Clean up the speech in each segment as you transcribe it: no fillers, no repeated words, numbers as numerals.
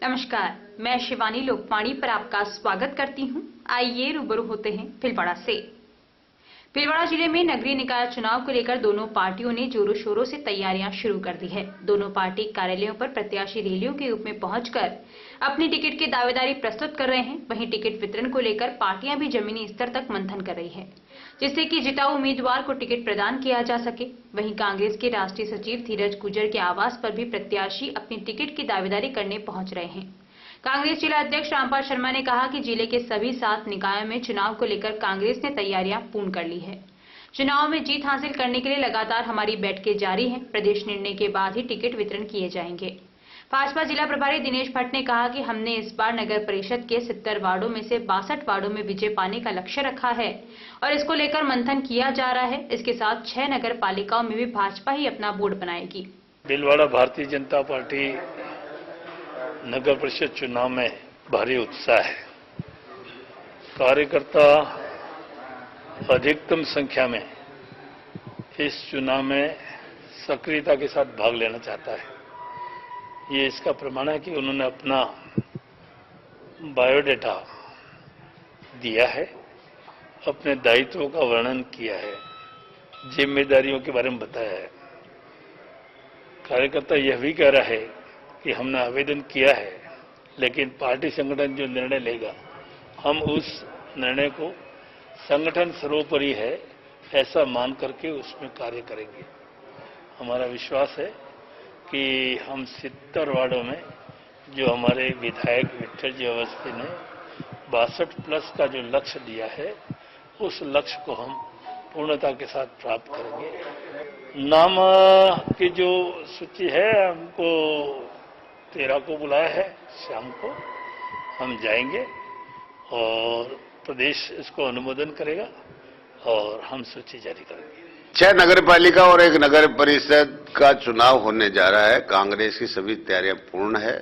नमस्कार, मैं शिवानी लोकवाणी पर आपका स्वागत करती हूं। आइए रूबरू होते हैं भीलवाड़ा से। भीलवाड़ा जिले में नगरीय निकाय चुनाव को लेकर दोनों पार्टियों ने जोरों शोरों से तैयारियां शुरू कर दी है। दोनों पार्टी कार्यालयों पर प्रत्याशी रैलियों के रूप में पहुंचकर अपनी टिकट की दावेदारी प्रस्तुत कर रहे हैं। वहीं टिकट वितरण को लेकर पार्टियां भी जमीनी स्तर तक मंथन कर रही है, जिससे कि जिताऊ उम्मीदवार को टिकट प्रदान किया जा सके। वहीं कांग्रेस के राष्ट्रीय सचिव धीरज गुर्जर के आवास पर भी प्रत्याशी अपनी टिकट की दावेदारी करने पहुंच रहे हैं। कांग्रेस जिला अध्यक्ष रामपाल शर्मा ने कहा कि जिले के सभी 7 निकायों में चुनाव को लेकर कांग्रेस ने तैयारियां पूर्ण कर ली है। चुनाव में जीत हासिल करने के लिए लगातार हमारी बैठकें जारी हैं। प्रदेश निर्णय के बाद ही टिकट वितरण किए जाएंगे। भाजपा जिला प्रभारी दिनेश भट्ट ने कहा कि हमने इस बार नगर परिषद के 70 वार्डों में से 62 वार्डों में विजय पाने का लक्ष्य रखा है और इसको लेकर मंथन किया जा रहा है। इसके साथ 6 नगर पालिकाओं में भी भाजपा ही अपना बोर्ड बनाएगी। भीलवाड़ा भारतीय जनता पार्टी नगर परिषद चुनाव में भारी उत्साह है। कार्यकर्ता अधिकतम संख्या में इस चुनाव में सक्रियता के साथ भाग लेना चाहता है। ये इसका प्रमाण है कि उन्होंने अपना बायोडाटा दिया है, अपने दायित्वों का वर्णन किया है, जिम्मेदारियों के बारे में बताया है। कार्यकर्ता यह भी कह रहा है कि हमने आवेदन किया है, लेकिन पार्टी संगठन जो निर्णय लेगा हम उस निर्णय को संगठन सर्वोपरि है ऐसा मान करके उसमें कार्य करेंगे। हमारा विश्वास है कि हम 70 वार्डों में जो हमारे विधायक विठल जी अवस्थी ने 62+ का जो लक्ष्य दिया है उस लक्ष्य को हम पूर्णता के साथ प्राप्त करेंगे। नाम की जो सूची है हमको 13 को बुलाया है, शाम को हम जाएंगे और प्रदेश इसको अनुमोदन करेगा और हम सूची जारी करेंगे। 6 नगर पालिका और 1 नगर परिषद का चुनाव होने जा रहा है। कांग्रेस की सभी तैयारियां पूर्ण है।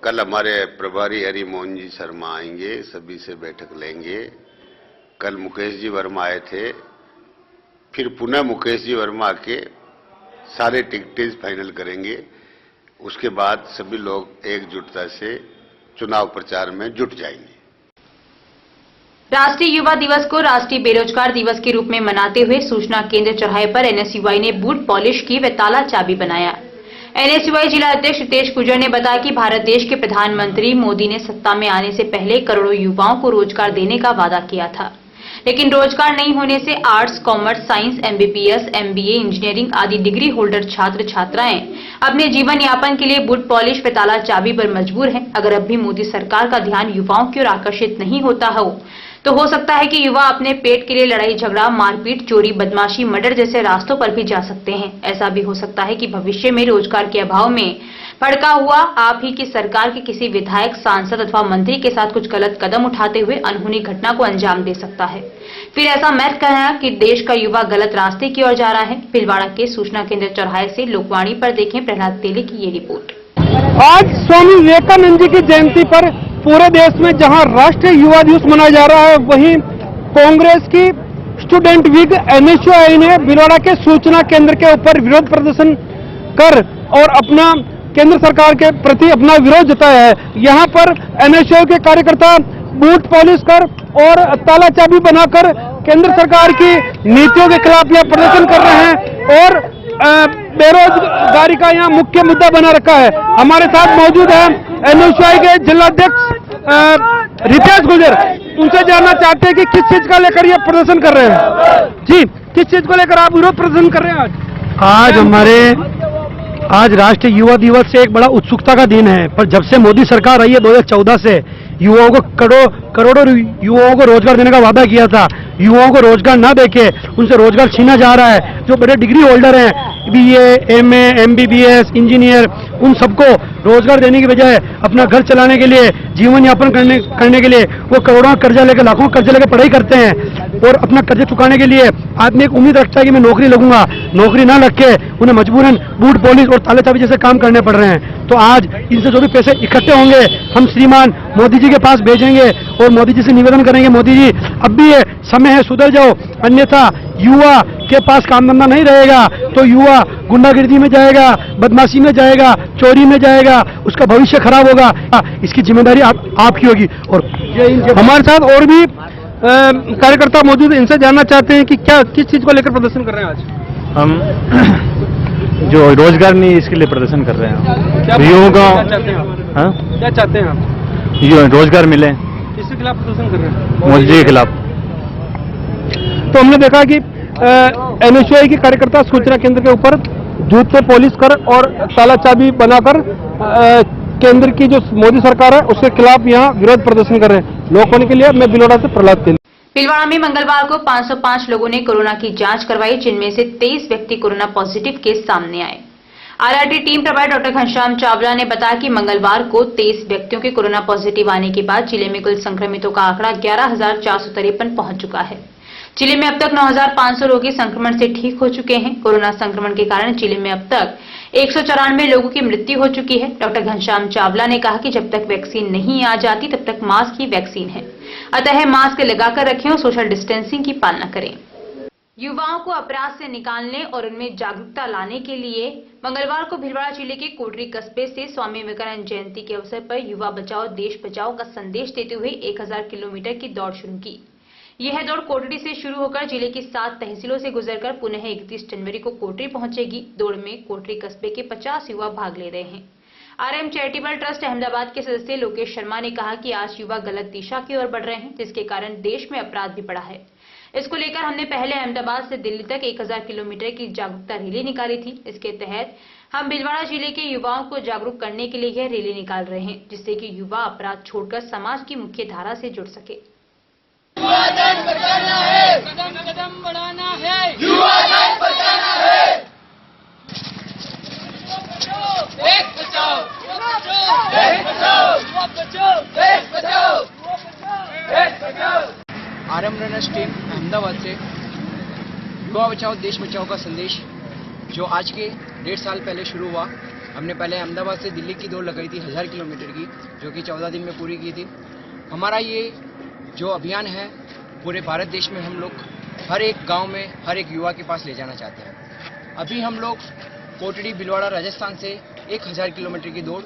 कल हमारे प्रभारी हरि मोहन जी शर्मा आएंगे, सभी से बैठक लेंगे। कल मुकेश जी वर्मा आए थे, फिर पुनः मुकेश जी वर्मा के सारे टिकटेज फाइनल करेंगे। उसके बाद सभी लोग एकजुटता से चुनाव प्रचार में जुट जाएंगे। राष्ट्रीय युवा दिवस को राष्ट्रीय बेरोजगार दिवस के रूप में मनाते हुए सूचना केंद्र चौराहे पर एनएसयूआई ने बूट पॉलिश की व ताला चाबी बनाया। एनएसयूआई जिला अध्यक्ष रितेश गुर्जर ने बताया कि भारत देश के प्रधानमंत्री मोदी ने सत्ता में आने से पहले करोड़ों युवाओं को रोजगार देने का वादा किया था, लेकिन रोजगार नहीं होने से arts, commerce, science, MBBS, MBA, engineering आदि डिग्री होल्डर छात्र छात्राएं अपने जीवन यापन के लिए बूट पॉलिश व ताला चाबी पर मजबूर हैं। अगर अब भी मोदी सरकार का ध्यान युवाओं की ओर आकर्षित नहीं होता हो तो हो सकता है कि युवा अपने पेट के लिए लड़ाई झगड़ा, मारपीट, चोरी, बदमाशी, मर्डर जैसे रास्तों पर भी जा सकते हैं। ऐसा भी हो सकता है कि भविष्य में रोजगार के अभाव में भड़का हुआ आप ही की सरकार के किसी विधायक, सांसद अथवा मंत्री के साथ कुछ गलत कदम उठाते हुए अनहोनी घटना को अंजाम दे सकता है। फिर ऐसा मत कहना कि देश का युवा गलत रास्ते की ओर जा रहा है। भीलवाड़ा के सूचना केंद्र चौराहे से लोकवाणी पर देखें प्रहलाद तेली की ये रिपोर्ट। आज स्वामी विवेकानंद जी की जयंती पर पूरे देश में जहां राष्ट्रीय युवा दिवस मनाया जा रहा है, वहीं कांग्रेस की स्टूडेंट विंग एनएसयूआई ने भीलवाड़ा के सूचना केंद्र के ऊपर विरोध प्रदर्शन कर और अपना केंद्र सरकार के प्रति अपना विरोध जताया है। यहां पर एनएसयूआई के कार्यकर्ता बूट पॉलिश कर और ताला चाबी बनाकर केंद्र सरकार की नीतियों के खिलाफ यह प्रदर्शन कर रहे हैं और बेरोजगारी का यहाँ मुख्य मुद्दा बना रखा है। हमारे साथ मौजूद है एनएसयूआई के जिलाध्यक्ष रितेश गुर्जर। उनसे जानना चाहते हैं कि किस चीज का लेकर ये प्रदर्शन कर रहे हैं। जी, किस चीज को लेकर आप विरोध प्रदर्शन कर रहे हैं? आज राष्ट्रीय युवा दिवस से एक बड़ा उत्सुकता का दिन है, पर जब से मोदी सरकार आई है 2014 से युवाओं को करोड़ों युवाओं को रोजगार देने का वादा किया था। युवाओं को रोजगार ना देके उनसे रोजगार छीना जा रहा है। जो बड़े डिग्री होल्डर हैं, बीए, एमए, एमबीबीएस, इंजीनियर, उन सबको रोजगार देने की बजाय अपना घर चलाने के लिए, जीवन यापन करने के लिए वो करोड़ों कर्जा लेकर, लाखों कर्जा लेकर पढ़ाई करते हैं और अपना कर्जा चुकाने के लिए आदमी एक उम्मीद रखता है कि मैं नौकरी लगूंगा। नौकरी ना लग के उन्हें मजबूरन बूट पॉलिश और ताले चाबी जैसे काम करने पड़ रहे हैं। तो आज इनसे जो भी पैसे इकट्ठे होंगे हम श्रीमान मोदी जी के पास भेजेंगे और मोदी जी से निवेदन करेंगे, मोदी जी अब भी ये समय है, सुधर जाओ, अन्यथा युवा के पास काम धंधा नहीं रहेगा तो युवा गुंडागिर्दी में जाएगा, बदमाशी में जाएगा, चोरी में जाएगा, उसका भविष्य खराब होगा। इसकी जिम्मेदारी आपकी होगी। और हमारे साथ और भी कार्यकर्ता मौजूद हैं, इनसे जानना चाहते हैं कि क्या किस चीज को लेकर प्रदर्शन कर रहे हैं आज। हम जो रोजगार नहीं इसके लिए प्रदर्शन कर रहे हैं, युवाओं को क्या चाहते हैं आप? रोजगार मिले, इसके खिलाफ प्रदर्शन कर रहे हैं, मोदी जी के खिलाफ। तो हमने देखा कि एनएसयूआई के कार्यकर्ता सूचना केंद्र के ऊपर जूते पॉलिश कर और ताला चाबी बनाकर केंद्र की जो मोदी सरकार है उसके खिलाफ यहाँ विरोध प्रदर्शन कर रहे हैं। लोकवाणी के लिए मैं बिलोड़ा से प्रहलाद तेली। भीलवाड़ा में मंगलवार को 505 लोगों ने कोरोना की जांच करवाई, जिनमें से 23 व्यक्ति कोरोना पॉजिटिव के सामने आए। आरआरटी टीम प्रभारी डॉक्टर घनश्याम चावला ने बताया कि मंगलवार को 23 व्यक्तियों के कोरोना पॉजिटिव आने के बाद जिले में कुल संक्रमितों का आंकड़ा 11,453 पहुंच चुका है। जिले में अब तक 9,500 रोगी संक्रमण से ठीक हो चुके हैं। कोरोना संक्रमण के कारण जिले में अब तक 194 लोगों की मृत्यु हो चुकी है। डॉक्टर घनश्याम चावला ने कहा कि जब तक वैक्सीन नहीं आ जाती तब तक मास्क ही वैक्सीन है, अतः मास्क लगाकर रखें और सोशल डिस्टेंसिंग की पालना करें। युवाओं को अपराध से निकालने और उनमें जागरूकता लाने के लिए मंगलवार को भीलवाड़ा जिले के कोटरी कस्बे से स्वामी विवेकानंद जयंती के अवसर पर युवा बचाओ देश बचाओ का संदेश देते हुए 1000 किलोमीटर की दौड़ शुरू की। यह दौड़ कोटरी से शुरू होकर जिले की 7 तहसीलों से गुजरकर पुनः 31 जनवरी को कोटरी पहुंचेगी। दौड़ में कोटरी कस्बे के 50 युवा भाग ले रहे हैं। आरएम चैरिटेबल ट्रस्ट अहमदाबाद के सदस्य लोकेश शर्मा ने कहा कि आज युवा गलत दिशा की ओर बढ़ रहे हैं, जिसके कारण देश में अपराध भी बढ़ा है। इसको लेकर हमने पहले अहमदाबाद से दिल्ली तक 1000 किलोमीटर की जागरूकता रैली निकाली थी। इसके तहत हम भीलवाड़ा जिले के युवाओं को जागरूक करने के लिए यह रैली निकाल रहे हैं, जिससे कि युवा अपराध छोड़कर समाज की मुख्य धारा से जुड़ सके। युवा जान बचाना है, कदम कदम बढ़ाना है, युवा जान बचाना है। देश बचाओ, देश बचाओ, युवा बचाओ, देश बचाओ, देश बचाओ। आरएम रनर्स टीम अहमदाबाद से युवा बचाओ देश बचाओ का संदेश जो आज के 1.5 साल पहले शुरू हुआ। हमने पहले अहमदाबाद से दिल्ली की दौड़ लगाई थी 1000 किलोमीटर की, जो कि 14 दिन में पूरी की थी। हमारा ये जो अभियान है पूरे भारत देश में हम लोग हर एक गांव में हर एक युवा के पास ले जाना चाहते हैं। अभी हम लोग कोटड़ी भीलवाड़ा राजस्थान से 1000 किलोमीटर की दौड़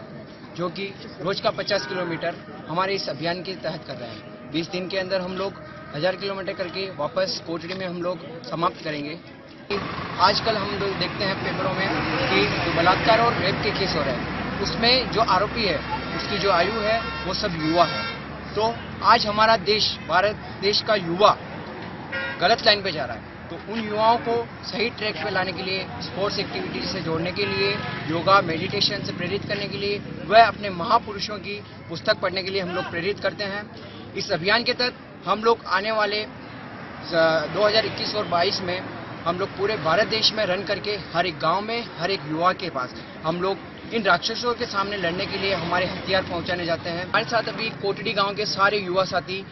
जो कि रोज का 50 किलोमीटर हमारे इस अभियान के तहत कर रहे हैं। 20 दिन के अंदर हम लोग 1000 किलोमीटर करके वापस कोटड़ी में हम लोग समाप्त करेंगे। आजकल हम लोग देखते हैं पेपरों में कि जो बलात्कार और रेप के केस हो रहे हैं उसमें जो आरोपी है उसकी जो आयु है वो सब युवा है। तो आज हमारा देश भारत देश का युवा गलत लाइन पे जा रहा है, तो उन युवाओं को सही ट्रैक पे लाने के लिए स्पोर्ट्स एक्टिविटीज से जोड़ने के लिए, योगा मेडिटेशन से प्रेरित करने के लिए, वह अपने महापुरुषों की पुस्तक पढ़ने के लिए हम लोग प्रेरित करते हैं। इस अभियान के तहत हम लोग आने वाले 2021 और 22 में हम लोग पूरे भारत देश में रन करके हर एक गांव में हर एक युवा के पास हम लोग इन राक्षसों के सामने लड़ने के लिए हमारे हथियार पहुंचाने जाते हैं। हमारे साथ अभी कोटड़ी गांव के सारे युवा साथी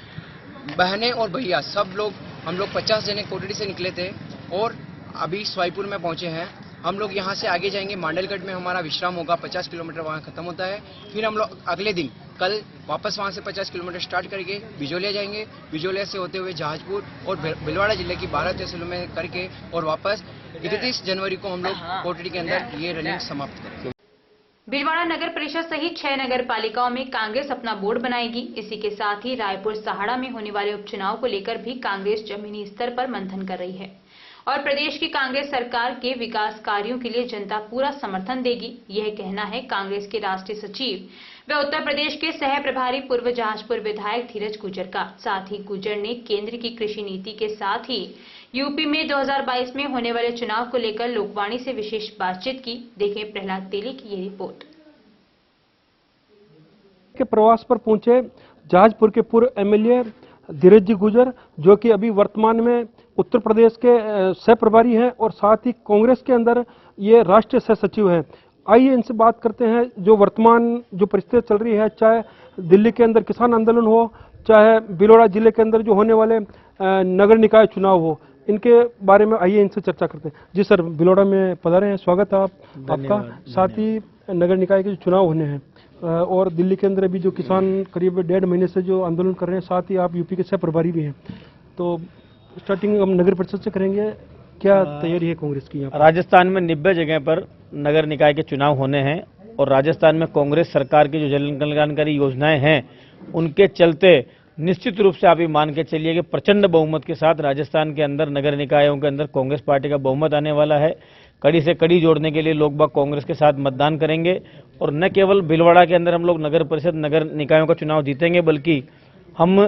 बहनें और भैया सब लोग हम लोग 50 जने कोटड़ी से निकले थे और अभी स्वाईपुर में पहुंचे हैं। हम लोग यहां से आगे जाएंगे, मांडलगढ़ में हमारा विश्राम होगा, 50 किलोमीटर वहां खत्म होता है। फिर हम लोग अगले दिन कल वापस वहां से 50 किलोमीटर स्टार्ट करके बिजोलिया जाएंगे, बिजोलिया से होते हुए जहाजपुर और भीलवाड़ा जिले की 12 तहसीलों में करके और वापस 31 जनवरी को हम लोग कोटड़ी के अंदर ये रनिंग समाप्त करेंगे। भीलवाड़ा नगर परिषद सहित 6 नगर पालिकाओं में कांग्रेस अपना बोर्ड बनाएगी। इसी के साथ ही रायपुर सहाड़ा में होने वाले उपचुनाव को लेकर भी कांग्रेस जमीनी स्तर पर मंथन कर रही है और प्रदेश की कांग्रेस सरकार के विकास कार्यों के लिए जनता पूरा समर्थन देगी। यह कहना है कांग्रेस के राष्ट्रीय सचिव व उत्तर प्रदेश के सह प्रभारी पूर्व जहाजपुर विधायक धीरज गुर्जर का। साथ ही गुर्जर ने केंद्र की कृषि नीति के साथ ही यूपी में 2022 में होने वाले चुनाव को लेकर लोकवाणी से विशेष बातचीत की। देखें प्रहलाद तेली की ये रिपोर्ट। के प्रवास पर पहुंचे जहाजपुर के पूर्व एमएलए धीरज जी गुर्जर, जो कि अभी वर्तमान में उत्तर प्रदेश के सह प्रभारी हैं और साथ ही कांग्रेस के अंदर ये राष्ट्रीय सह सचिव हैं। आइए इनसे बात करते हैं जो वर्तमान जो परिस्थिति चल रही है, चाहे दिल्ली के अंदर किसान आंदोलन हो, चाहे भीलवाड़ा जिले के अंदर जो होने वाले नगर निकाय चुनाव हो, इनके बारे में आइए इनसे चर्चा करते हैं। जी सर, भीलवाड़ा में पधारे हैं, स्वागत है आपका। साथ ही नगर निकाय के जो चुनाव होने हैं और दिल्ली के अंदर अभी जो किसान करीब 1.5 महीने से जो आंदोलन कर रहे हैं, साथ ही आप यूपी के सह प्रभारी भी हैं, तो स्टार्टिंग हम नगर परिषद से करेंगे, क्या तैयारी है कांग्रेस की? यहाँ राजस्थान में 90 जगह पर नगर निकाय के चुनाव होने हैं और राजस्थान में कांग्रेस सरकार की जो जन कल्याणकारी योजनाएं हैं उनके चलते निश्चित रूप से आप ये मान के चलिए कि प्रचंड बहुमत के साथ राजस्थान के अंदर नगर निकायों के अंदर कांग्रेस पार्टी का बहुमत आने वाला है। कड़ी से कड़ी जोड़ने के लिए लोग बाग कांग्रेस के साथ मतदान करेंगे और न केवल भीलवाड़ा के अंदर हम लोग नगर परिषद नगर निकायों का चुनाव जीतेंगे, बल्कि हम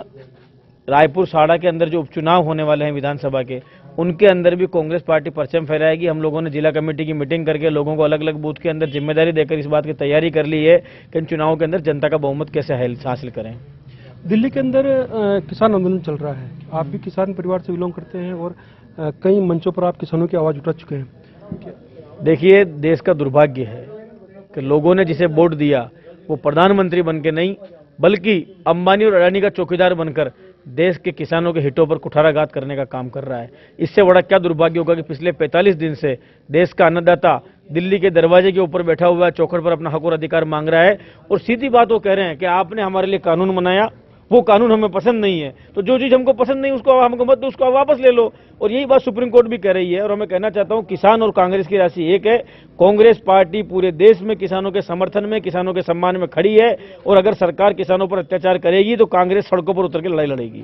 रायपुर साड़ा के अंदर जो उपचुनाव होने वाले हैं विधानसभा के, उनके अंदर भी कांग्रेस पार्टी परचम फहराएगी। हम लोगों ने जिला कमेटी की मीटिंग करके लोगों को अलग अलग बूथ के अंदर जिम्मेदारी देकर इस बात की तैयारी कर ली है कि इन चुनावों के अंदर जनता का बहुमत कैसे हासिल करें। दिल्ली के अंदर किसान आंदोलन चल रहा है, आप भी किसान परिवार से बिलोंग करते हैं और कई मंचों पर आप किसानों की आवाज उठा चुके हैं। देखिए, देश का दुर्भाग्य है कि लोगों ने जिसे वोट दिया वो प्रधानमंत्री बन के नहीं, बल्कि अंबानी और अडानी का चौकीदार बनकर देश के किसानों के हितों पर कुठाराघात करने का काम कर रहा है। इससे बड़ा क्या दुर्भाग्य होगा कि पिछले 45 दिन से देश का अन्नदाता दिल्ली के दरवाजे के ऊपर बैठा हुआ है, चौखट पर अपना हक और अधिकार मांग रहा है और सीधी बात वो कह रहे हैं कि आपने हमारे लिए कानून बनाया, वो कानून हमें पसंद नहीं है, तो जो चीज हमको पसंद नहीं उसको हमको मत दो, उसको आप वापस ले लो। और यही बात सुप्रीम कोर्ट भी कह रही है। और मैं कहना चाहता हूं, किसान और कांग्रेस की राशि एक है। कांग्रेस पार्टी पूरे देश में किसानों के समर्थन में, किसानों के सम्मान में खड़ी है और अगर सरकार किसानों पर अत्याचार करेगी तो कांग्रेस सड़कों पर उतर के लड़ाई लड़ेगी।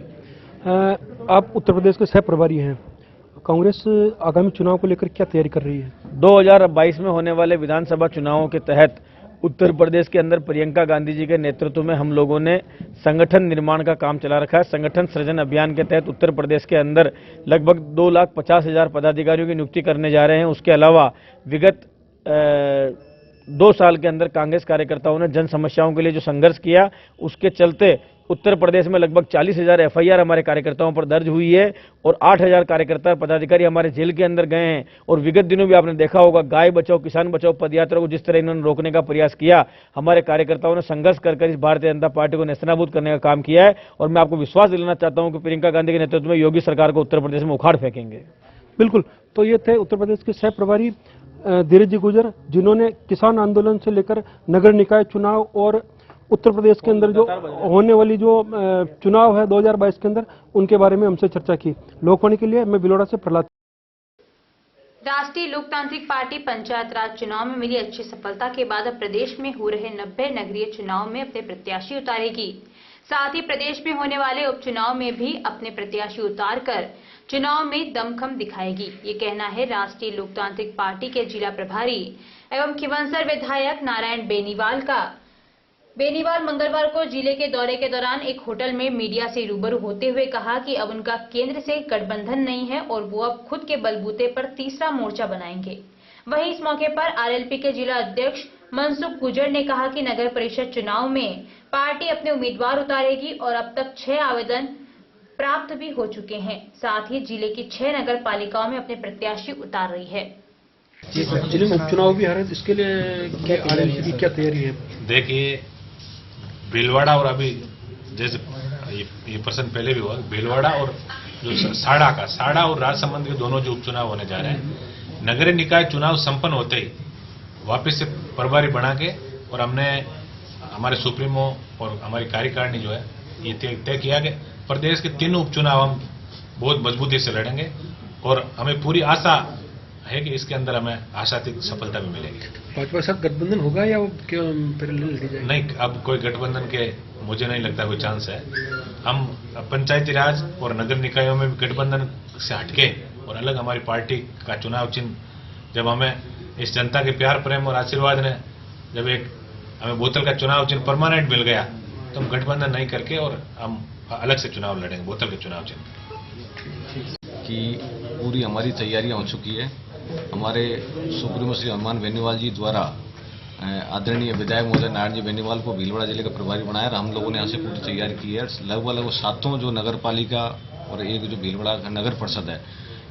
आप उत्तर प्रदेश के सह प्रभारी हैं, कांग्रेस आगामी चुनाव को लेकर क्या तैयारी कर रही है? 2022 में होने वाले विधानसभा चुनावों के तहत उत्तर प्रदेश के अंदर प्रियंका गांधी जी के नेतृत्व में हम लोगों ने संगठन निर्माण का काम चला रखा है। संगठन सृजन अभियान के तहत उत्तर प्रदेश के अंदर लगभग 2,50,000 पदाधिकारियों की नियुक्ति करने जा रहे हैं। उसके अलावा विगत 2 साल के अंदर कांग्रेस कार्यकर्ताओं ने जन समस्याओं के लिए जो संघर्ष किया, उसके चलते उत्तर प्रदेश में लगभग 40,000 FIR हमारे कार्यकर्ताओं पर दर्ज हुई है और 8,000 कार्यकर्ता पदाधिकारी हमारे जेल के अंदर गए हैं। और विगत दिनों में आपने देखा होगा, गाय बचाओ किसान बचाओ पदयात्रा को जिस तरह इन्होंने रोकने का प्रयास किया, हमारे कार्यकर्ताओं ने संघर्ष कर इस भारतीय जनता पार्टी को नेस्तनाबूद करने का काम किया है। और मैं आपको विश्वास दिलाना चाहता हूं कि प्रियंका गांधी के नेतृत्व में योगी सरकार को उत्तर प्रदेश में उखाड़ फेंकेंगे। बिल्कुल, तो ये थे उत्तर प्रदेश के सह प्रभारी धीरज जी गुर्जर, जिन्होंने किसान आंदोलन से लेकर नगर निकाय चुनाव और उत्तर प्रदेश के अंदर जो होने वाली जो चुनाव है 2022 के अंदर, उनके बारे में हमसे चर्चा की। लोकवाणी के लिए मैं भीलवाड़ा से प्रहलाद। राष्ट्रीय लोकतांत्रिक पार्टी पंचायत राज चुनाव में मिली अच्छी सफलता के बाद अब प्रदेश में हो रहे 90 नगरीय चुनाव में अपने प्रत्याशी उतारेगी। साथ ही प्रदेश में होने वाले उपचुनाव में भी अपने प्रत्याशी उतारकर चुनाव में दमखम दिखाएगी। ये कहना है राष्ट्रीय लोकतांत्रिक पार्टी के जिला प्रभारी एवं खिवंसर विधायक नारायण बेनीवाल का। बेनीवाल मंगलवार को जिले के दौरे के दौरान एक होटल में मीडिया से रूबरू होते हुए कहा कि अब उनका केंद्र से गठबंधन नहीं है और वो अब खुद के बलबूते पर तीसरा मोर्चा बनाएंगे। वहीं इस मौके पर आरएलपी के जिला अध्यक्ष मनसुख गुर्जर ने कहा कि नगर परिषद चुनाव में पार्टी अपने उम्मीदवार उतारेगी और अब तक 6 आवेदन प्राप्त भी हो चुके हैं। साथ ही जिले की 6 नगर पालिकाओं में अपने प्रत्याशी उतार रही है। जिले में उपचुनाव भी आ रहे हैं, इसके लिए आरएलपी की क्या तैयारी है? देखिए, भीलवाड़ा और अभी जैसे ये प्रश्न पहले भी हुआ, भीलवाड़ा और जो साड़ा और राजसमंद के दोनों जो उपचुनाव होने जा रहे हैं, नगर निकाय चुनाव संपन्न होते ही वापस से प्रभारी बना के और हमने हमारे सुप्रीमो और हमारी कार्यकारिणी जो है ये तय किया कि प्रदेश के 3 उपचुनाव हम बहुत मजबूती से लड़ेंगे और हमें पूरी आशा है कि इसके अंदर हमें आशातीत सफलता भी मिलेगी। भाजपा के साथ गठबंधन होगा या क्यों पैरेलल लड़ी जाएगी? नहीं, अब कोई गठबंधन के मुझे नहीं लगता कोई चांस है। हम पंचायती राज और नगर निकायों में भी गठबंधन से हटके और अलग हमारी पार्टी का चुनाव चिन्ह, जब हमें इस जनता के प्यार प्रेम और आशीर्वाद ने जब एक हमें बोतल का चुनाव चिन्ह परमानेंट मिल गया, तो हम गठबंधन नहीं करके और हम अलग से चुनाव लड़ेंगे, बोतल के चुनाव चिन्ह की पूरी हमारी तैयारियां हो चुकी है। हमारे सुप्रीमो श्री हनुमान बेनीवाल जी द्वारा आदरणीय विधायक महोदय नारायण जी बेनीवाल को भीलवाड़ा जिले का प्रभारी बनाया और हम लोगों ने यहाँ से पूरी तैयारी की है। लगभग 7 जो नगर पालिका और एक जो भीलवाड़ा नगर परिषद है,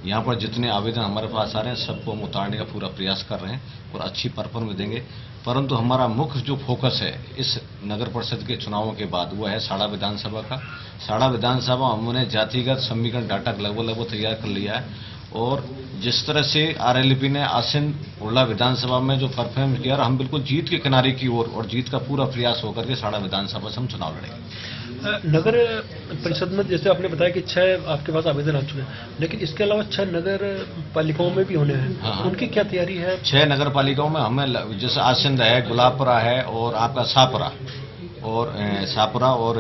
यहाँ पर जितने आवेदन हमारे पास आ रहे हैं सबको हम उतारने का पूरा प्रयास कर रहे हैं और अच्छी परफॉर्मेंस देंगे। परंतु हमारा मुख्य जो फोकस है इस नगर परिषद के चुनावों के बाद वो है साड़ा विधानसभा का। साड़ा विधानसभा हमने जातिगत समीकरण डाटा लगभग तैयार कर लिया है और जिस तरह से RLP ने आसिन उर्ला विधानसभा में जो परफॉर्मेंस किया, हम बिल्कुल जीत के किनारे की ओर और जीत का पूरा प्रयास होकर के साड़ा विधानसभा से हम चुनाव लड़ेंगे। नगर परिषद में जैसे आपने बताया कि 6 आपके पास आवेदन आ चुके हैं, लेकिन इसके अलावा 6 नगर पालिकाओं में भी होने हैं। हाँ। उनकी क्या तैयारी है? 6 नगर पालिकाओं में हमें जैसे आसिंद है, गुलाबपुरा है और आपका सापुरा और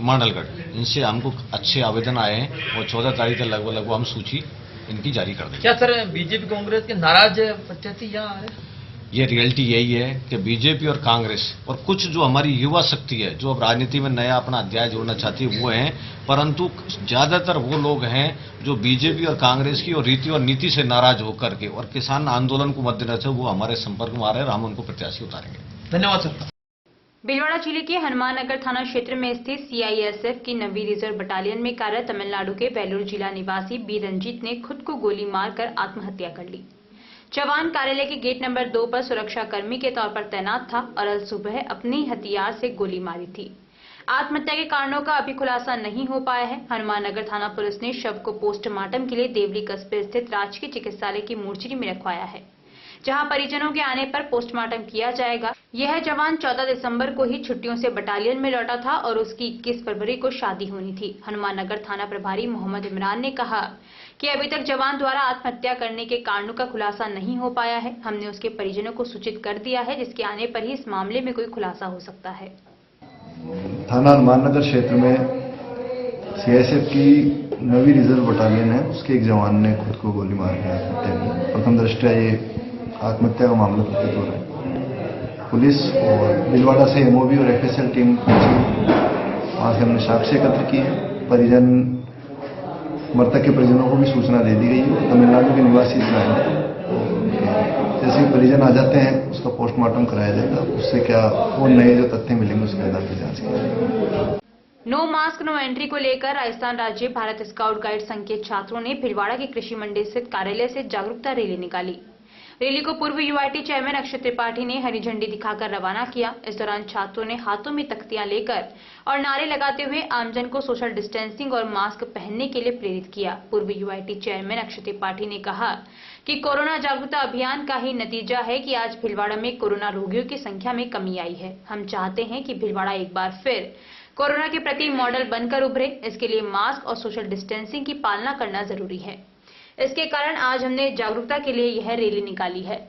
मांडलगढ़, इनसे हमको अच्छे आवेदन आए हैं और 14 तारीख तक लगभग हम सूची इनकी जारी कर देंगे। क्या सर बीजेपी कांग्रेस के नाराज प्रत्याशी यहाँ आ रहे? ये रियलिटी यही है कि बीजेपी और कांग्रेस और कुछ जो हमारी युवा शक्ति है जो अब राजनीति में नया अपना अध्याय जोड़ना चाहती है वो हैं, परंतु ज्यादातर वो लोग हैं जो बीजेपी और कांग्रेस की और रीति और नीति से नाराज होकर के और किसान आंदोलन को मद्देनजर वो हमारे संपर्क में आ रहे हैं और हम उनको प्रत्याशी उतारेंगे। धन्यवाद सर। भीलवाड़ा जिले के हनुमान नगर थाना क्षेत्र में स्थित CISF की 9वीं रिजर्व बटालियन में कार्यरत तमिलनाडु के वेलूर जिला निवासी बी रंजीत ने खुद को गोली मारकर आत्महत्या कर ली। जवान कार्यालय के गेट नंबर 2 पर सुरक्षा कर्मी के तौर पर तैनात था और अल सुबह अपनी हथियार से गोली मारी थी। आत्महत्या के कारणों का अभी खुलासा नहीं हो पाया है। हनुमान नगर थाना पुलिस ने शव को पोस्टमार्टम के लिए देवली कस्बे स्थित राजकीय चिकित्सालय की मोर्चरी में रखवाया है, जहां परिजनों के आने पर पोस्टमार्टम किया जाएगा। यह जवान 14 दिसंबर को ही छुट्टियों से बटालियन में लौटा था और उसकी 21 फरवरी को शादी होनी थी। हनुमान नगर थाना प्रभारी मोहम्मद इमरान ने कहा कि अभी तक जवान द्वारा आत्महत्या करने के कारणों का खुलासा नहीं हो पाया है। हमने उसके परिजनों को सूचित कर दिया है, जिसके आने पर ही इस मामले में कोई खुलासा हो सकता है। थाना हनुमान नगर क्षेत्र में CISF की 9वीं रिजर्व बटालियन है, उसके एक जवान ने खुद को गोली मार के आत्महत्या की। प्रथम दृष्टया ये आत्महत्या का मामला प्रतीत हो रहा है। पुलिस और भीलवाड़ा से MOB और FSL टीम वहाँ से हमने साक्ष्य एकत्र किए। परिजन मृतक के परिजनों को भी सूचना दे दी गई है। तमिलनाडु के निवासी हैं, जैसे ही परिजन आ जाते हैं उसका पोस्टमार्टम कराया जाएगा। उससे क्या वो नए जो तथ्य मिलेंगे उसके आधार पर जांच की जाएगी। नो मास्क नो एंट्री को लेकर राजस्थान राज्य भारत स्काउट गाइड संघ के छात्रों ने भीलवाड़ा के कृषि मंडी स्थित कार्यालय से जागरूकता रैली निकाली। रैली को पूर्व UIT चेयरमैन अक्षय त्रिपाठी ने हरी झंडी दिखाकर रवाना किया। इस दौरान छात्रों ने हाथों में तख्तियां लेकर और नारे लगाते हुए आमजन को सोशल डिस्टेंसिंग और मास्क पहनने के लिए प्रेरित किया। पूर्व UIT चेयरमैन अक्षय त्रिपाठी ने कहा कि कोरोना जागरूकता अभियान का ही नतीजा है कि आज भीलवाड़ा में कोरोना रोगियों की संख्या में कमी आई है। हम चाहते हैं कि भीलवाड़ा एक बार फिर कोरोना के प्रति मॉडल बनकर उभरे। इसके लिए मास्क और सोशल डिस्टेंसिंग की पालना करना जरूरी है। इसके कारण आज हमने जागरूकता के लिए यह रैली निकाली है।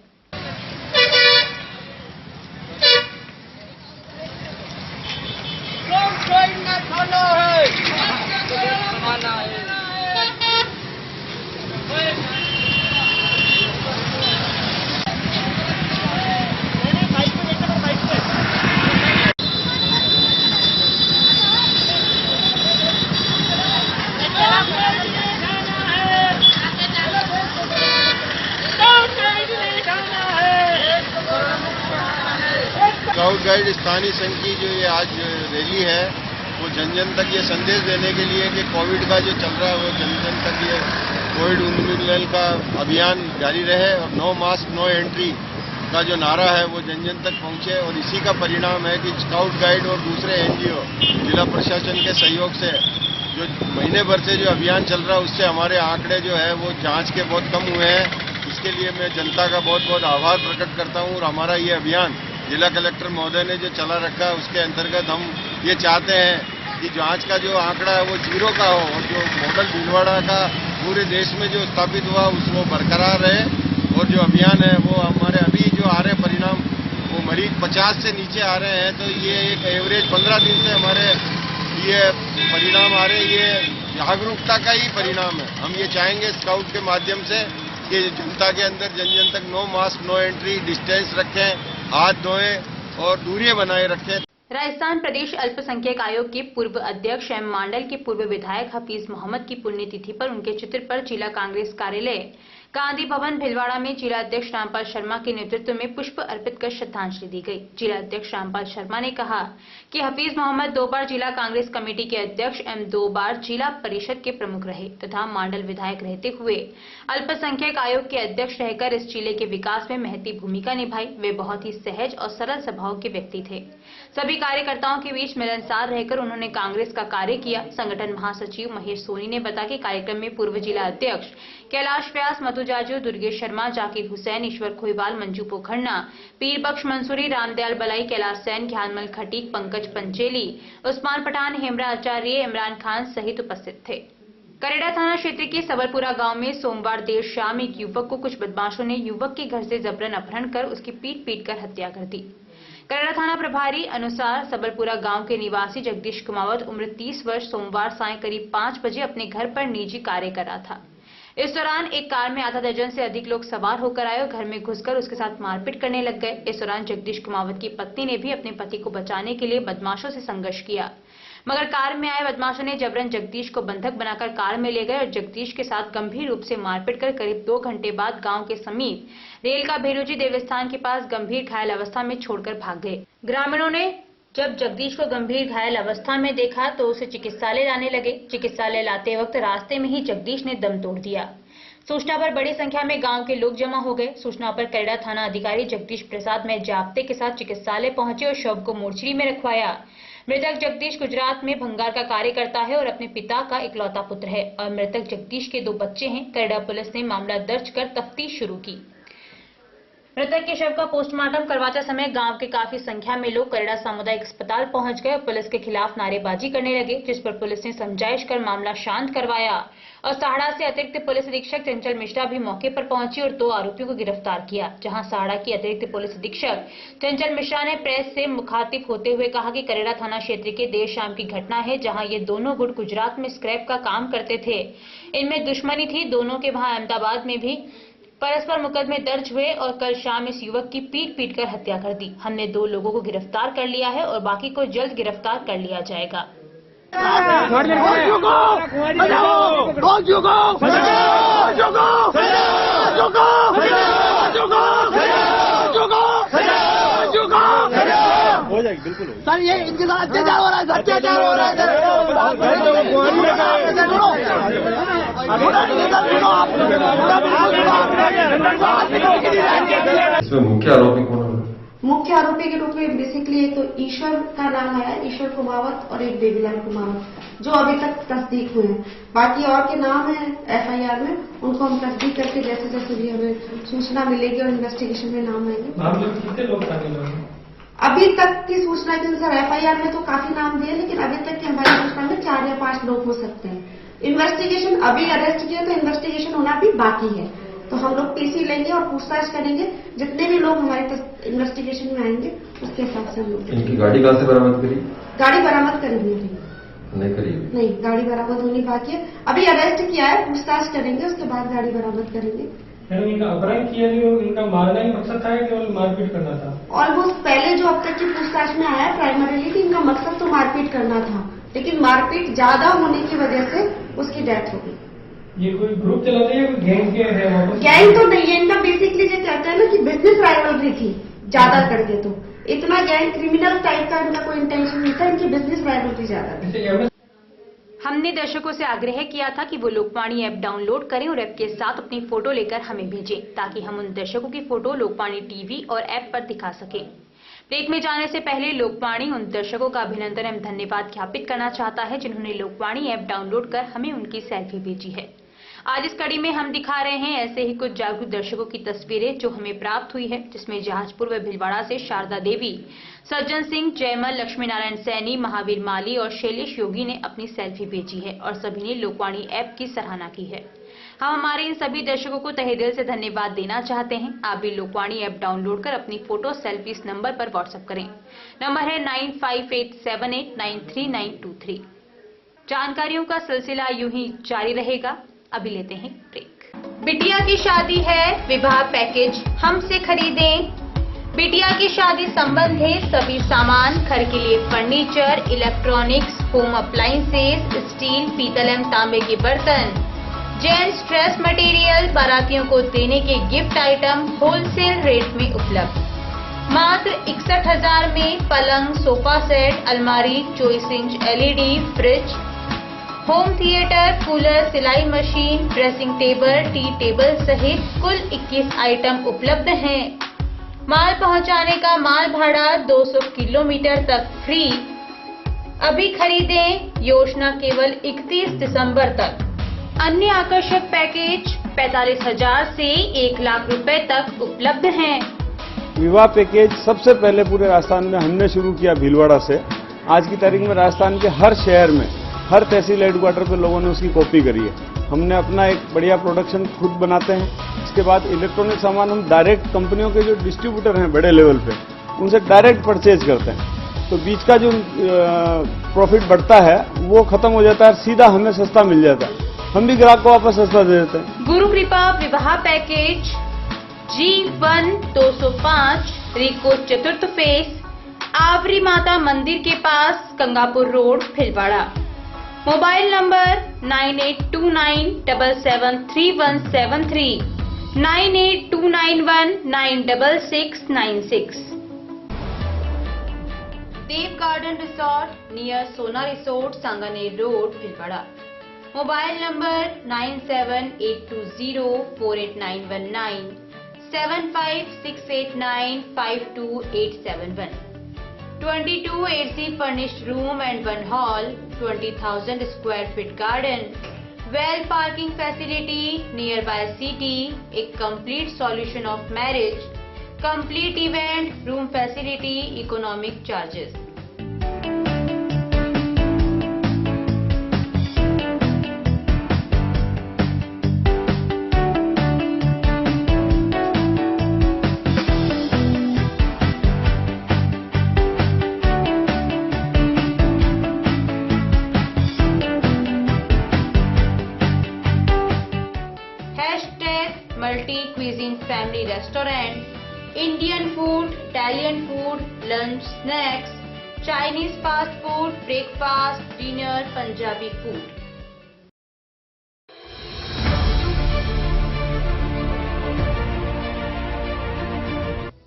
स्काउट गाइड स्थानीय संघ की जो ये आज रैली है वो जन जन तक ये संदेश देने के लिए कि कोविड का जो चल रहा है वो जन जन तक ये कोविड उन्मूलन का अभियान जारी रहे और नो मास्क नो एंट्री का जो नारा है वो जन जन तक पहुंचे। और इसी का परिणाम है कि स्काउट गाइड और दूसरे NGO जिला प्रशासन के सहयोग से जो महीने भर से जो अभियान चल रहा है उससे हमारे आंकड़े जो है वो जाँच के बहुत कम हुए हैं। इसके लिए मैं जनता का बहुत बहुत आभार प्रकट करता हूँ। और हमारा ये अभियान जिला कलेक्टर महोदय ने जो चला रखा है उसके अंतर्गत हम ये चाहते हैं कि जांच का जो आंकड़ा है वो 0 का हो और जो मॉडल भीलवाड़ा का पूरे देश में जो स्थापित हुआ उसको बरकरार रहे। और जो अभियान है वो हमारे अभी जो आ रहे परिणाम वो मरीज 50 से नीचे आ रहे हैं, तो ये एक एवरेज 15 दिन से हमारे ये परिणाम आ रहे हैं। ये जागरूकता का ही परिणाम है। हम ये चाहेंगे स्काउट के माध्यम से कि जनता के अंदर जन जन तक no mask no entry, distance रखें, हाथ धोएं और दूरियां बनाए रखें। राजस्थान प्रदेश अल्पसंख्यक आयोग के पूर्व अध्यक्ष एम मांडल के पूर्व विधायक हफीज मोहम्मद की पुण्यतिथि पर उनके चित्र पर जिला कांग्रेस कार्यालय गांधी भवन भिलवाड़ा में जिला अध्यक्ष रामपाल शर्मा के नेतृत्व में पुष्प अर्पित कर श्रद्धांजलि दी गई। जिला अध्यक्ष रामपाल शर्मा ने कहा कि हफीज मोहम्मद 2 बार जिला कांग्रेस कमेटी के अध्यक्ष एवं 2 बार जिला परिषद के प्रमुख रहे तथा मंडल विधायक रहते हुए अल्पसंख्यक आयोग के अध्यक्ष रहकर इस जिले के विकास में महती भूमिका निभाई। वे बहुत ही सहज और सरल स्वभाव के व्यक्ति थे। सभी कार्यकर्ताओं के बीच मिलनसार रहकर उन्होंने कांग्रेस का कार्य किया। संगठन महासचिव महेश सोनी ने बताया कि कार्यक्रम में पूर्व जिला अध्यक्ष कैलाश व्यास, मधु जाजू, दुर्गेश शर्मा, जाकिर हुसैन, ईश्वर खोईवाल, मंजू पोखरना, पीर बख्श मंसूरी, रामदयाल बलाई, कैलाश सैन, ज्ञानमल खटीक, पंकज पंचेली, उस्मान पठान, हेमरा आचार्य, इमरान खान सहित उपस्थित थे। करेड़ा थाना क्षेत्र के सबलपुरा गांव में सोमवार देर शाम एक युवक को कुछ बदमाशों ने युवक के घर से जबरन अपहरण कर उसकी पीट कर हत्या कर दी। करेड़ा थाना प्रभारी अनुसार सबलपुरा गांव के निवासी जगदीश कुमावत उम्र 30 वर्ष सोमवार सायं करीब 5 बजे अपने घर पर निजी कार्य कर रहा था। इस दौरान एक कार में आधा दर्जन से अधिक लोग सवार होकर आए और घर में घुसकर उसके साथ मारपीट करने लग गए। इस दौरान जगदीश कुमावत की पत्नी ने भी अपने पति को बचाने के लिए बदमाशों से संघर्ष किया, मगर कार में आए बदमाशों ने जबरन जगदीश को बंधक बनाकर कार में ले गए और जगदीश के साथ गंभीर रूप से मारपीट कर करीब 2 घंटे बाद गांव के समीप रेल का भेरूजी देवस्थान के पास गंभीर घायल अवस्था में छोड़कर भाग गए। ग्रामीणों ने जब जगदीश को गंभीर घायल अवस्था में देखा तो उसे चिकित्सालय लाने लगे। चिकित्सालय लाते वक्त रास्ते में ही जगदीश ने दम तोड़ दिया। सूचना पर बड़ी संख्या में गांव के लोग जमा हो गए। सूचना पर करेड़ा थाना अधिकारी जगदीश प्रसाद में जाब्ते के साथ चिकित्सालय पहुंचे और शव को मोर्चरी में रखवाया। मृतक जगदीश गुजरात में भंगार का कार्य करता है और अपने पिता का इकलौता पुत्र है और मृतक जगदीश के 2 बच्चे हैं। करेड़ा पुलिस ने मामला दर्ज कर तफ्तीश शुरू की। मृतक के शव का पोस्टमार्टम करवाते समय गांव के काफी संख्या में लोग करेड़ा सामुदायिक अस्पताल पहुंच गए और पुलिस के खिलाफ नारेबाजी करने लगे, जिस पर पुलिस ने समझाइश कर मामला शांत करवाया और साहड़ा से अतिरिक्त पुलिस अधीक्षक चंचल मिश्रा भी मौके पर पहुंची और 2 आरोपियों को गिरफ्तार किया। जहां साहड़ा की अतिरिक्त पुलिस अधीक्षक चंचल मिश्रा ने प्रेस से मुखातिब होते हुए कहा कि करेड़ा थाना क्षेत्र के देर शाम की घटना है, जहां ये दोनों गुट गुजरात में स्क्रैप का काम करते थे। इनमें दुश्मनी थी। दोनों के वहां अहमदाबाद में भी परस्पर मुकदमे दर्ज हुए और कल शाम इस युवक की पीट कर हत्या कर दी। हमने 2 लोगों को गिरफ्तार कर लिया है और बाकी को जल्द गिरफ्तार कर लिया जाएगा। हो जाएगी, बिल्कुल सर। ये इनके साथ अत्याचार हो रहा है, अत्याचार हो रहा है। इसमें मुख्य आरोपी कौन है? मुख्य आरोपी के रूप में बेसिकली एक तो ईश्वर का नाम आया, ईश्वर कुमावत, और एक बेबीलाल कुमावत, जो अभी तक तस्दीक हुए हैं। बाकी और के नाम है FIR में, उनको हम तस्दीक करके जैसे जैसे भी हमें सूचना मिलेगी और इन्वेस्टिगेशन में नाम आएंगे। कितने लोग अभी तक की सूचना के अनुसार FIR में तो काफी नाम दिए, लेकिन अभी तक की हमारी सूचना में 4 या 5 लोग हो सकते हैं। इन्वेस्टिगेशन अभी अरेस्ट किया तो इन्वेस्टिगेशन होना भी बाकी है, तो हम लोग PC लेंगे और पूछताछ करेंगे। जितने भी लोग हमारे इन्वेस्टिगेशन में आएंगे उसके हिसाब से हम लोग। इनकी गाड़ी कहाँ से बरामद करी? गाड़ी बरामद करेंगे नहीं करी? नहीं, गाड़ी बरामद होनी बाकी है। अभी अरेस्ट किया है, पूछताछ करेंगे, उसके बाद गाड़ी बरामद करेंगे। इनका अपहरण किया नहीं, इनका मारना ही मकसद था या केवल मारपीट करना था? ऑलमोस्ट पहले जो अब तक की पूछताछ में आया प्राइमरीली कि इनका मकसद तो मारपीट करना था, लेकिन मारपीट ज्यादा होने की वजह से उसकी डेथ हो गई। ये कोई ग्रुप चलाते हैं, गैंग के है? गैंग तो नहीं है इनका। बेसिकली जो कहते हैं ना कि बिजनेस राइवलरी थी ज्यादा करके, तो इतना गैंग क्रिमिनल टाइप का इनका कोई इंटेंशन नहीं था, इनकी बिजनेस राइवलरी ज्यादा थी। हमने दर्शकों से आग्रह किया था कि वो लोकवाणी ऐप डाउनलोड करें और ऐप के साथ अपनी फोटो लेकर हमें भेजें, ताकि हम उन दर्शकों की फोटो लोकवाणी टीवी और ऐप पर दिखा सकें। ब्रेक में जाने से पहले लोकवाणी उन दर्शकों का अभिनंदन एवं धन्यवाद ज्ञापित करना चाहता है जिन्होंने लोकवाणी ऐप डाउनलोड कर हमें उनकी सेल्फी भेजी है। आज इस कड़ी में हम दिखा रहे हैं ऐसे ही कुछ जागरूक दर्शकों की तस्वीरें जो हमें प्राप्त हुई है, जिसमें जहाजपुर व भिलवाड़ा से शारदा देवी, सज्जन सिंह, जयमल, लक्ष्मी नारायण सैनी, महावीर माली और शैलेश योगी ने अपनी सेल्फी भेजी है और सभी ने लोकवाणी ऐप की सराहना की है। हम हमारे इन सभी दर्शकों को तहे दिल से धन्यवाद देना चाहते हैं। आप भी लोकवाणी ऐप डाउनलोड कर अपनी फोटो सेल्फी इस नंबर पर व्हाट्सएप करें। नंबर है 9587893923। जानकारियों का सिलसिला यूं ही जारी रहेगा। अभी लेते हैं ब्रेक। बिटिया की शादी है, विवाह पैकेज हमसे खरीदें। बिटिया की शादी संबंधी सभी सामान, घर के लिए furniture, electronics, home appliances, steel, पीतल एवं तांबे के बर्तन, जेंट्स ड्रेस मटेरियल, बारातियों को देने के गिफ्ट आइटम होलसेल रेट में उपलब्ध। मात्र 61,000 में पलंग, सोफा सेट, अलमारी, 24 inch LED fridge, home theatre, cooler, सिलाई machine, dressing table, tea table सहित कुल 21 आइटम उपलब्ध हैं। माल पहुंचाने का माल भाड़ा 200 किलोमीटर तक फ्री। अभी खरीदें, योजना केवल 31 दिसंबर तक। अन्य आकर्षक पैकेज 45,000 से 1 लाख रुपए तक उपलब्ध हैं। विवाह पैकेज सबसे पहले पूरे राजस्थान में हमने शुरू किया भीलवाड़ा से। आज की तारीख में राजस्थान के हर शहर में, हर तहसील हेडक्वार्टर पे लोगों ने उसकी कॉपी करी है। हमने अपना एक बढ़िया प्रोडक्शन खुद बनाते हैं। इसके बाद इलेक्ट्रॉनिक सामान हम डायरेक्ट कंपनियों के जो डिस्ट्रीब्यूटर हैं बड़े लेवल पे, उनसे डायरेक्ट परचेज करते हैं। तो बीच का जो प्रॉफिट बढ़ता है वो खत्म हो जाता है, सीधा हमें सस्ता मिल जाता है। हम भी ग्राहक को वापस सस्ता दे देते हैं। गुरु कृपा विवाह पैकेज G1 205 रिको चतुर्थ फेस, आवरी माता मंदिर के पास, Gangapur road, Bhilwara. Mobile number 9829773173, 9829196696। Dev garden resort near Sona resort, Sanganer road, Bhilwara. Mobile number 9782048919, 7568952871। 22 AC furnished room and 1 hall, 20,000 square feet garden, well parking facility nearby city, a complete solution of marriage, complete event, room facility, economic charges. Multi cuisine family restaurant, Indian food, Italian food, lunch, snacks, Chinese fast food, breakfast, dinner, Punjabi food.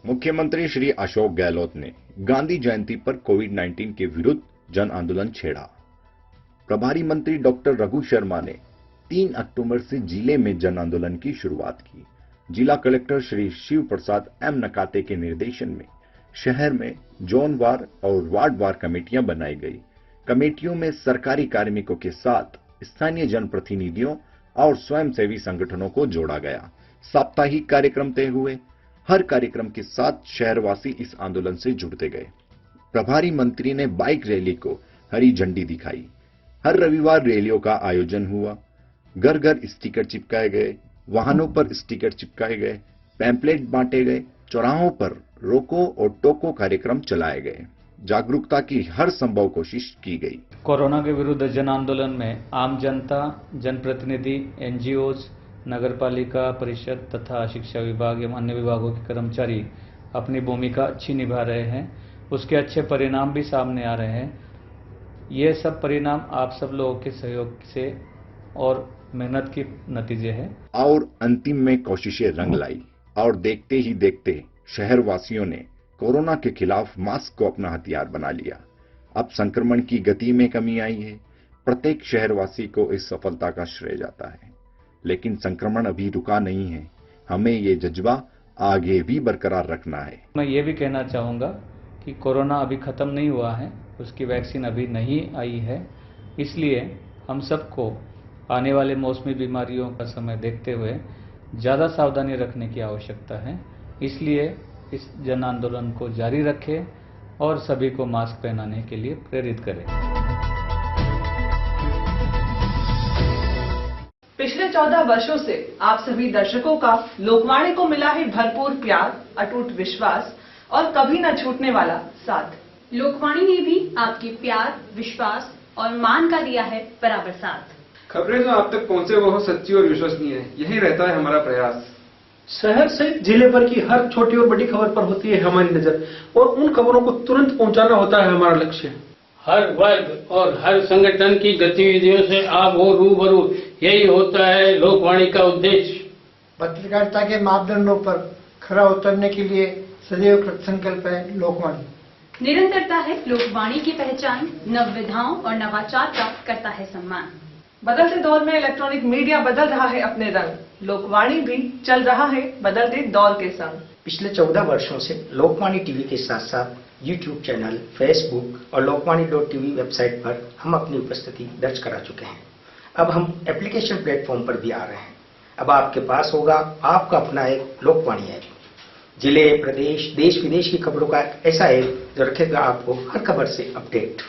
मुख्यमंत्री श्री अशोक गहलोत ने गांधी जयंती पर कोविड-19 के विरुद्ध जन आंदोलन छेड़ा। प्रभारी मंत्री डॉक्टर रघु शर्मा ने 3 अक्टूबर से जिले में जन आंदोलन की शुरुआत की। जिला कलेक्टर श्री शिव प्रसाद एम नकाते के निर्देशन में शहर में जोनवार और वार्डवार कमेटियां बनाई गई। कमेटियों में सरकारी कार्मिकों के साथ स्थानीय जनप्रतिनिधियों और स्वयंसेवी संगठनों को जोड़ा गया। साप्ताहिक कार्यक्रम तय हुए। हर कार्यक्रम के साथ शहरवासी इस आंदोलन से जुड़ते गए। प्रभारी मंत्री ने बाइक रैली को हरी झंडी दिखाई। हर रविवार रैलियों का आयोजन हुआ। घर घर स्टिकर चिपकाए गए, वाहनों पर स्टिकर चिपकाए गए, पैम्पलेट बांटे गए, चौराहों पर रोको और टोको कार्यक्रम चलाए गए। जागरूकता की हर संभव कोशिश की गई। कोरोना के विरुद्ध जन आंदोलन में आम जनता, जनप्रतिनिधि, NGOs, नगरपालिका परिषद तथा शिक्षा विभाग एवं अन्य विभागों के कर्मचारी अपनी भूमिका अच्छी निभा रहे हैं। उसके अच्छे परिणाम भी सामने आ रहे हैं। ये सब परिणाम आप सब लोगों के सहयोग से और मेहनत की नतीजे है। और अंतिम में कोशिशें रंग लाई और देखते ही देखते शहरवासियों ने कोरोना के खिलाफ मास्क को अपना हथियार बना लिया। अब संक्रमण की गति में कमी आई है। प्रत्येक शहरवासी को इस सफलता का श्रेय जाता है। लेकिन संक्रमण अभी रुका नहीं है। हमें ये जज्बा आगे भी बरकरार रखना है। मैं ये भी कहना चाहूँगा कि कोरोना अभी खत्म नहीं हुआ है, उसकी वैक्सीन अभी नहीं आई है। इसलिए हम सबको आने वाले मौसमी बीमारियों का समय देखते हुए ज़्यादा सावधानी रखने की आवश्यकता है। इसलिए इस जन आंदोलन को जारी रखें और सभी को मास्क पहनाने के लिए प्रेरित करें। पिछले 14 वर्षों से आप सभी दर्शकों का लोकवाणी को मिला है भरपूर प्यार, अटूट विश्वास और कभी न छूटने वाला साथ। लोकवाणी ने भी आपके प्यार, विश्वास और मान का दिया है बराबर साथ। खबरें जो आप तक पहुंचे वो हो सच्ची और विश्वसनीय है, यही रहता है हमारा प्रयास। शहर सहित जिले भर की हर छोटी और बड़ी खबर पर होती है हमारी नजर और उन खबरों को तुरंत पहुंचाना होता है हमारा लक्ष्य। हर वर्ग और हर संगठन की गतिविधियों से आप हो रूबरू, यही होता है लोकवाणी का उद्देश्य। पत्रकारिता के मापदंडों पर खरा उतरने के लिए सदैव कृतसंकल्प है लोकवाणी। निरंतरता है लोकवाणी की पहचान, नव विधाओं और नवाचार का करता है सम्मान। बदलते दौर में इलेक्ट्रॉनिक मीडिया बदल रहा है अपने रंग, लोकवाणी भी चल रहा है बदलते दौर के संग। पिछले 14 वर्षों से लोकवाणी टीवी के साथ साथ यूट्यूब चैनल, फेसबुक और लोकवाणी.tv वेबसाइट पर हम अपनी उपस्थिति दर्ज करा चुके हैं। अब हम एप्लीकेशन प्लेटफॉर्म पर भी आ रहे हैं। अब आपके पास होगा आपका अपना एक लोकवाणी ऐप। जिले, प्रदेश, देश विदेश की खबरों का एक ऐसा ऐप जो रखेगा आपको हर खबर से अपडेट।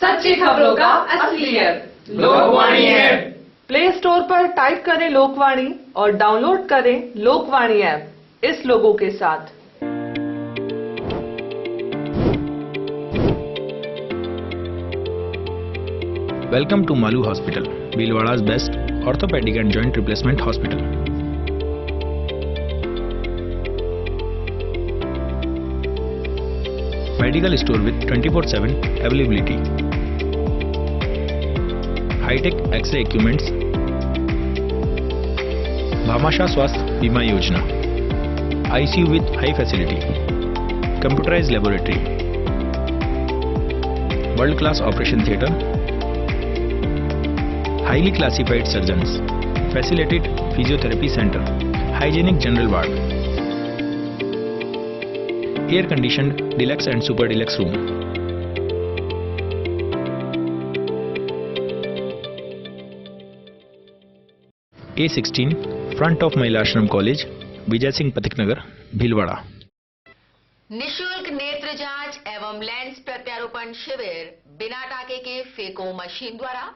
सच्ची खबरों का असली app Lokvani app. Play store पर टाइप करें लोकवाणी और डाउनलोड करें लोकवाणी ऐप इस लोगों के साथ। Welcome to Malu Hospital, Bhilwada's best orthopedic and joint replacement hospital. Medical store with 24/7 availability. High-tech X-ray equipments. Bhamasha Swasth Bima Yojana. ICU with high facility. Computerized laboratory. World-class operation theatre. Highly classified surgeons. Facilitated physiotherapy center. Hygienic general ward. Air-conditioned deluxe and super deluxe room. A16 front of महिला आश्रम college, Vijay Singh Pathik नगर, भीलवाड़ा। निशुल्क नेत्र जांच एवं lens प्रत्यारोपण शिविर बिना टाके के फेको मशीन द्वारा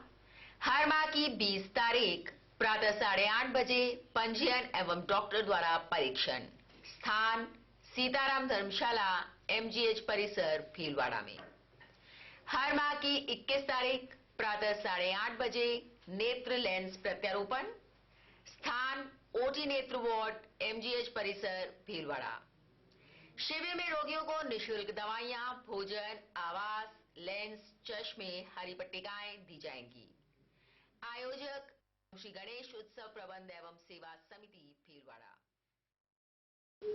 हर माह की 20 तारीख प्रातः 8:30 बजे पंजीयन एवं डॉक्टर द्वारा परीक्षण। स्थान सीताराम धर्मशाला, MGH परिसर, भीलवाड़ा में। हर माह की 21 तारीख प्रातः 8:30 बजे नेत्र लेंस प्रत्यारोपण। स्थान OT नेत्र वार्ड, MGH परिसर, भीलवाड़ा। शिविर में रोगियों को निशुल्क दवाइयां, भोजन, आवास, लेंस, चश्मे, हरी पट्टिकाएं दी जाएंगी। आयोजक श्री गणेश उत्सव प्रबंध एवं सेवा समिति, भीलवाड़ा।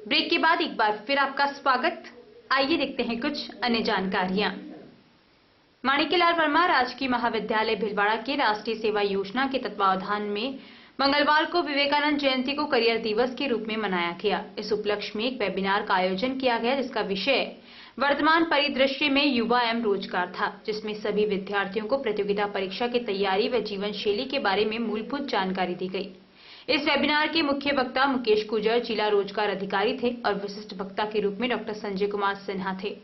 ब्रेक के बाद एक बार फिर आपका स्वागत। आइए देखते हैं कुछ अन्य जानकारियां। माणिक्यलाल वर्मा राजकीय महाविद्यालय भीलवाड़ा के राष्ट्रीय सेवा योजना के तत्वावधान में मंगलवार को विवेकानंद जयंती को करियर दिवस के रूप में मनाया गया। इस उपलक्ष्य में एक वेबिनार का आयोजन किया गया जिसका विषय वर्तमान परिदृश्य में युवा एवं रोजगार था, जिसमें सभी विद्यार्थियों को प्रतियोगिता परीक्षा की तैयारी व जीवन शैली के बारे में मूलभूत जानकारी दी गई। इस वेबिनार के मुख्य वक्ता मुकेश गुजर जिला रोजगार अधिकारी थे और विशिष्ट वक्ता के रूप में डॉक्टर संजय कुमार सिन्हा थे,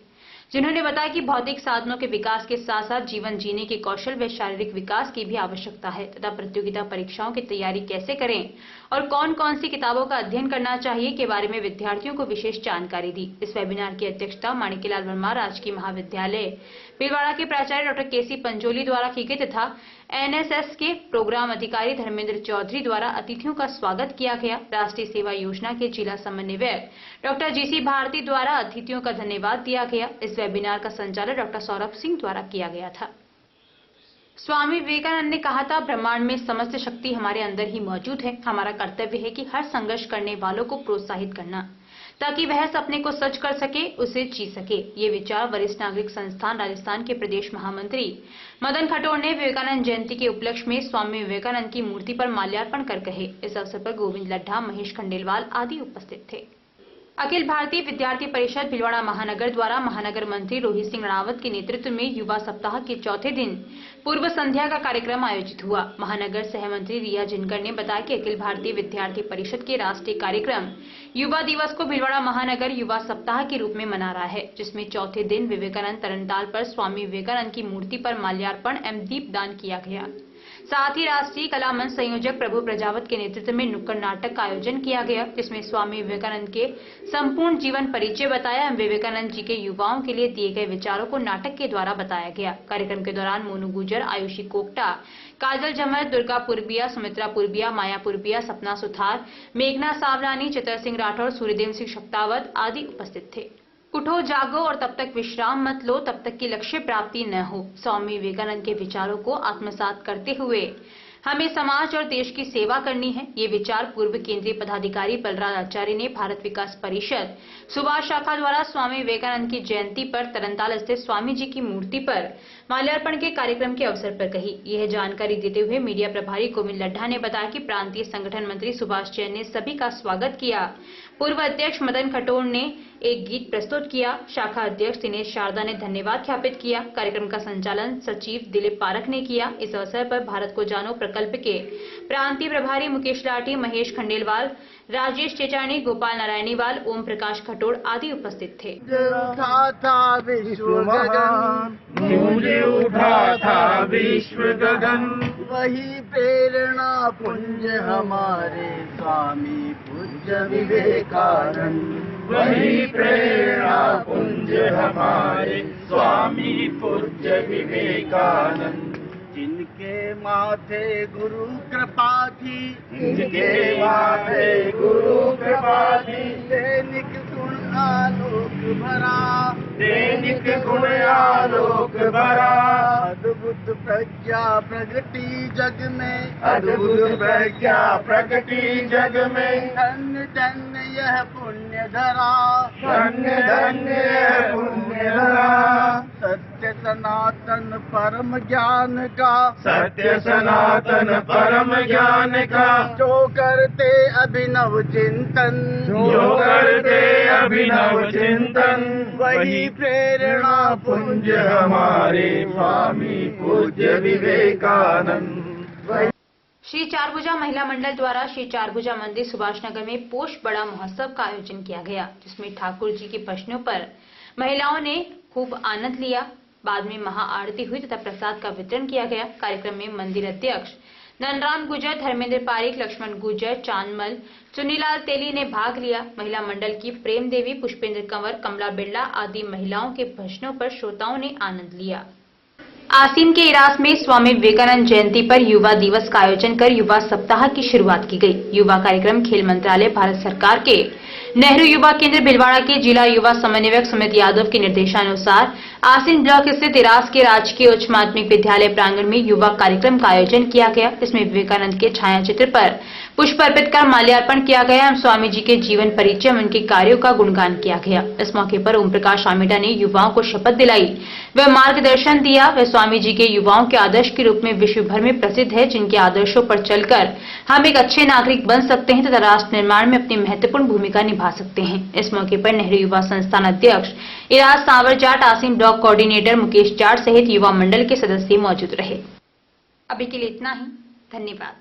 जिन्होंने बताया कि भौतिक साधनों के विकास के साथ साथ जीवन जीने के कौशल व शारीरिक विकास की भी आवश्यकता है तथा प्रतियोगिता परीक्षाओं की तैयारी कैसे करें और कौन कौन सी किताबों का अध्ययन करना चाहिए के बारे में विद्यार्थियों को विशेष जानकारी दी। इस वेबिनार की अध्यक्षता माणिक्यलाल वर्मा राजकीय महाविद्यालय भीलवाड़ा के प्राचार्य डॉक्टर KC पंजोली द्वारा की गई तथा NSS के प्रोग्राम अधिकारी धर्मेंद्र चौधरी द्वारा अतिथियों का स्वागत किया गया। राष्ट्रीय सेवा योजना के जिला समन्वयक डॉक्टर GC भारती द्वारा अतिथियों का धन्यवाद दिया गया। इस वेबिनार का संचालन डॉक्टर सौरभ सिंह द्वारा किया गया था। स्वामी विवेकानंद ने कहा था, ब्रह्मांड में समस्त शक्ति हमारे अंदर ही मौजूद है। हमारा कर्तव्य है कि हर संघर्ष करने वालों को प्रोत्साहित करना ताकि वह सपने को सच कर सके, उसे जी सके। ये विचार वरिष्ठ नागरिक संस्थान राजस्थान के प्रदेश महामंत्री मदन खटोर ने विवेकानंद जयंती के उपलक्ष्य में स्वामी विवेकानंद की मूर्ति पर माल्यार्पण कर कहे। इस अवसर पर गोविंद लड्ढा, महेश खंडेलवाल आदि उपस्थित थे। अखिल भारतीय विद्यार्थी परिषद भीलवाड़ा महानगर द्वारा महानगर मंत्री रोहित सिंह रावत के नेतृत्व में युवा सप्ताह के चौथे दिन पूर्व संध्या का कार्यक्रम आयोजित हुआ। महानगर सह मंत्री रिया जिनकर ने बताया कि अखिल भारतीय विद्यार्थी परिषद के राष्ट्रीय कार्यक्रम युवा दिवस को भीलवाड़ा महानगर युवा सप्ताह के रूप में मना रहा है, जिसमें चौथे दिन विवेकानंद तरणताल पर स्वामी विवेकानंद की मूर्ति पर माल्यार्पण एवं दीपदान किया गया। साथ ही राष्ट्रीय कला मंच संयोजक प्रभु प्रजापत के नेतृत्व में नुक्कड़ नाटक का आयोजन किया गया, जिसमें स्वामी विवेकानंद के संपूर्ण जीवन परिचय बताया एवं विवेकानंद जी के युवाओं के लिए दिए गए विचारों को नाटक के द्वारा बताया गया। कार्यक्रम के दौरान मोनू गुजर, आयुषी कोकटा, काजल जमर, दुर्गा पुरबिया, सुमित्रा पुरबिया, माया पुरबिया, सपना सुथार, मेघना सावलानी, चितर सिंह राठौर, सूर्यदेव सिंह शक्तावत आदि उपस्थित थे। उठो जागो और तब तक विश्राम मत लो, तब तक की लक्ष्य प्राप्ति न हो। स्वामी विवेकानंद के विचारों को आत्मसात करते हुए हमें समाज और देश की सेवा करनी है। ये विचार पूर्व केंद्रीय पदाधिकारी बलराज आचार्य ने भारत विकास परिषद सुभाष शाखा द्वारा स्वामी विवेकानंद की जयंती पर तरनताल स्थित स्वामी जी की मूर्ति पर माल्यार्पण के कार्यक्रम के अवसर पर कही। यह जानकारी देते हुए मीडिया प्रभारी गोविंद लड्ढा ने बताया कि प्रांतीय संगठन मंत्री सुभाष जैन ने सभी का स्वागत किया। पूर्व अध्यक्ष मदन खटोर ने एक गीत प्रस्तुत किया। शाखा अध्यक्ष दिनेश शारदा ने धन्यवाद ज्ञापित किया। कार्यक्रम का संचालन सचिव दिलीप पारख ने किया। इस अवसर पर भारत को जानो प्रकल्प के प्रांतीय प्रभारी मुकेश लाठी, महेश खंडेलवाल, राजेश चेचानी, गोपाल नारायणीवाल, ओम प्रकाश खटोड़ आदि उपस्थित थे। उठा था विश्व गगन, वही प्रेरणा पुंज हमारे स्वामी पूज्य विवेकानंद, वही प्रेरणा पुंज हमारे स्वामी पूज्य विवेकानंद। जिनके माथे गुरु कृपा थी, जिनके माथे गुरु कृपा थी, दैनिक गुण आलोक भरा, दैनिक गुण आलोक भरा। अद्भुत प्रज्ञा प्रगति जग में, अद्भुत प्रज्ञा प्रगति जग में। धन्य धन्य यह पुण्य धरा, धन्य धन्य यह पुण्य धरा। सत्य सनातन परम ज्ञान का, सत्य सनातन परम ज्ञान का। जो करते अभिनव चिंतन, जो करते अभिनव चिंतन, वही प्रेरणा पुंज हमारे स्वामी पूज्य विवेकानंद। श्री चारभुजा महिला मंडल द्वारा श्री चारभुजा मंदिर सुभाष नगर में पोष बड़ा महोत्सव का आयोजन किया गया, जिसमें ठाकुर जी की भजनों पर महिलाओं ने खूब आनंद लिया। बाद में महाआरती हुई तथा प्रसाद का वितरण किया गया। कार्यक्रम में मंदिर अध्यक्ष ननराम गुजर, धर्मेंद्र पारिक, लक्ष्मण गुजर, चांदमल, चुन्नीलाल तेली ने भाग लिया। महिला मंडल की प्रेम देवी, पुष्पेंद्र कंवर, कमला बिरला आदि महिलाओं के भजनों पर श्रोताओं ने आनंद लिया। आसीन के इरास में स्वामी विवेकानंद जयंती पर युवा दिवस का आयोजन कर युवा सप्ताह की शुरुआत की गई। युवा कार्यक्रम खेल मंत्रालय, भारत सरकार के नेहरू युवा केंद्र भिलवाड़ा के जिला युवा समन्वयक सुमित यादव के निर्देशानुसार आसीन ब्लॉक स्थित इरास के राजकीय उच्च माध्यमिक विद्यालय प्रांगण में युवा कार्यक्रम का आयोजन किया गया। इसमें विवेकानंद के छायाचित्र पर पुष्प अर्पित कर माल्यार्पण किया गया एवं स्वामी जी के जीवन परिचय में उनके कार्यों का गुणगान किया गया। इस मौके पर ओम प्रकाश आमेटा ने युवाओं को शपथ दिलाई व मार्गदर्शन दिया। वे स्वामी जी के युवाओं के आदर्श के रूप में विश्व भर में प्रसिद्ध है, जिनके आदर्शों पर चलकर हम एक अच्छे नागरिक बन सकते हैं तथा राष्ट्र निर्माण में अपनी महत्वपूर्ण भूमिका निभा सकते हैं। इस मौके पर नेहरू युवा संस्थान अध्यक्ष इराज सांवर जाट, आसीन ब्लॉक कोऑर्डिनेटर मुकेश जाट सहित युवा मंडल के सदस्य मौजूद रहे। अभी के लिए इतना ही। धन्यवाद।